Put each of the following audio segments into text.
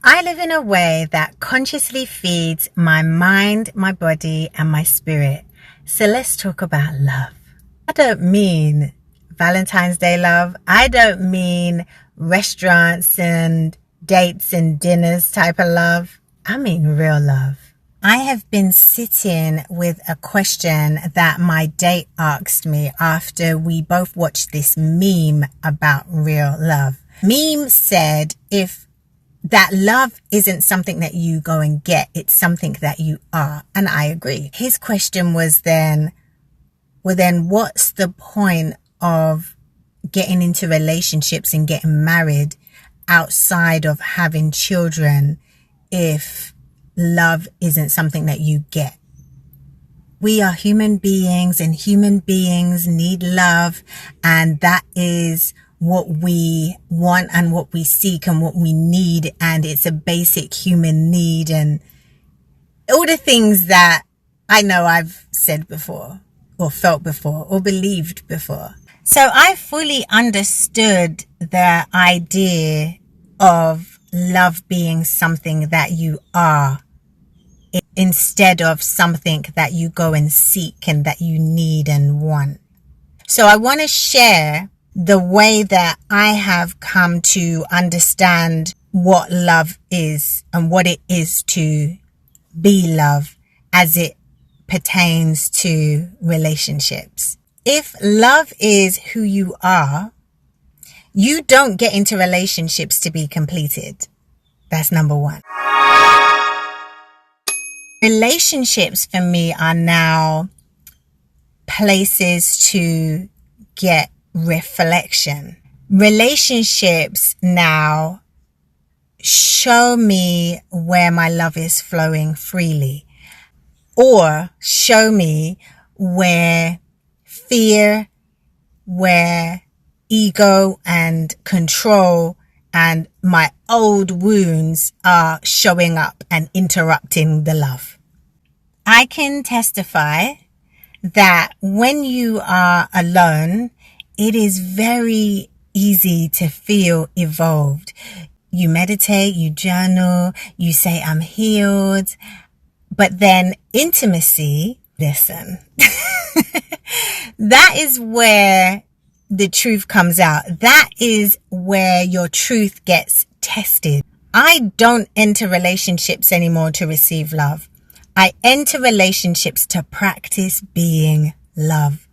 I live in a way that consciously feeds my mind, my body, and my spirit. So let's talk about love. I don't mean Valentine's Day love. I don't mean restaurants and dates and dinners type of love. I mean real love. I have been sitting with a question that my date asked me after we both watched this meme about real love. Meme said if that love isn't something that you go and get, it's something that you are. And I agree. His question was then what's the point of getting into relationships and getting married outside of having children if love isn't something that you get? We are human beings and human beings need love, and that is what we want and what we seek and what we need, and it's a basic human need and all the things that I know I've said before or felt before or believed before. So I fully understood the idea of love being something that you are instead of something that you go and seek and that you need and want. So I want to share the way that I have come to understand what love is and what it is to be love as it pertains to relationships. If love is who you are, you don't get into relationships to be completed. That's number one. Relationships for me are now places to get reflection. Relationships now show me where my love is flowing freely, or show me where fear, where ego and control and my old wounds are showing up and interrupting the love. I can testify that when you are alone, it is very easy to feel evolved. You meditate, you journal, you say, I'm healed. But then intimacy, listen, that is where the truth comes out. That is where your truth gets tested. I don't enter relationships anymore to receive love. I enter relationships to practice being love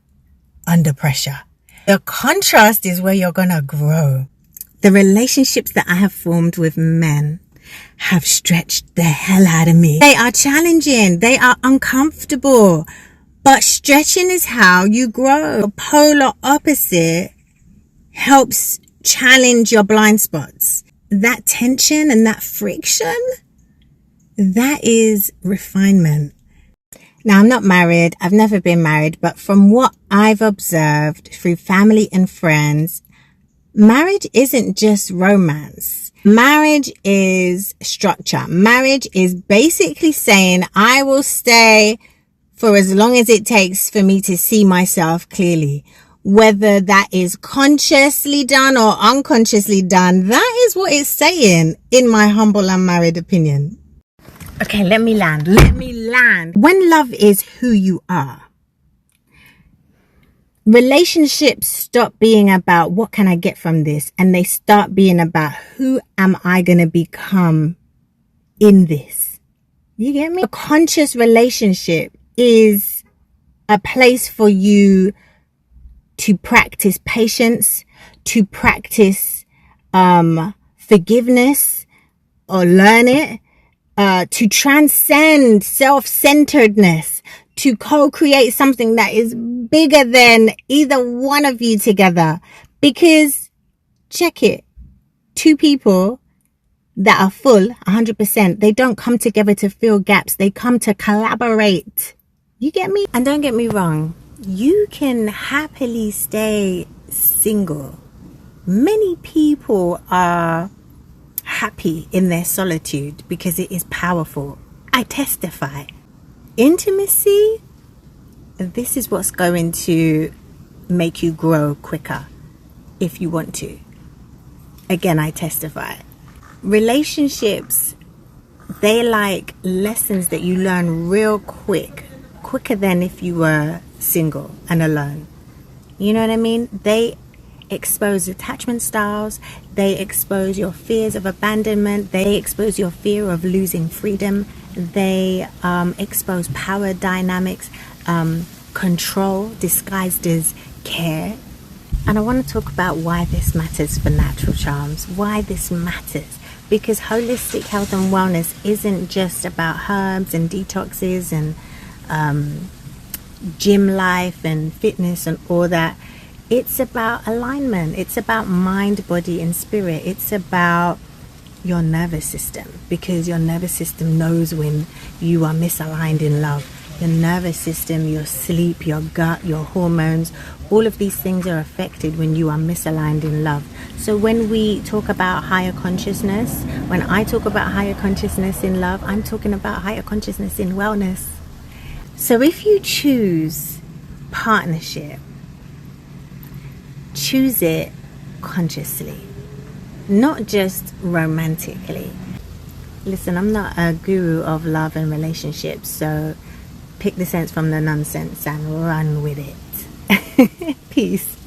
under pressure. The contrast is where you're going to grow. The relationships that I have formed with men have stretched the hell out of me. They are challenging. They are uncomfortable. But stretching is how you grow. The polar opposite helps challenge your blind spots. That tension and that friction, that is refinement. Now, I'm not married. I've never been married. But from what I've observed through family and friends, marriage isn't just romance. Marriage is structure. Marriage is basically saying, I will stay for as long as it takes for me to see myself clearly. Whether that is consciously done or unconsciously done, that is what it's saying, in my humble unmarried opinion. Okay, let me land. When love is who you are, relationships stop being about what can I get from this, and they start being about who am I going to become in this. You get me? A conscious relationship is a place for you to practice patience, to practice forgiveness or learn it, to transcend self-centeredness, to co-create something that is bigger than either one of you together. Because, check it, two people that are full 100%, they don't come together to fill gaps. They come to collaborate. You get me? And don't get me wrong, you can happily stay single. Many people are happy in their solitude because it is powerful. I testify. Intimacy, this is what's going to make you grow quicker if you want to. Again, I testify. relationships, they like lessons that you learn real quicker than if you were single and alone. You know what I mean? They expose attachment styles, they expose your fears of abandonment, they expose your fear of losing freedom, they expose power dynamics, control disguised as care. And I want to talk about why this matters for natural charms, why this matters. Because holistic health and wellness isn't just about herbs and detoxes and gym life and fitness and all that. It's about alignment. It's about mind, body, and spirit. It's about your nervous system, because your nervous system knows when you are misaligned in love. Your nervous system, your sleep, your gut, your hormones, all of these things are affected when you are misaligned in love. So when we talk about higher consciousness, when I talk about higher consciousness in love, I'm talking about higher consciousness in wellness. So if you choose partnership, choose it consciously, not just romantically. Listen, I'm not a guru of love and relationships, so pick the sense from the nonsense and run with it. Peace.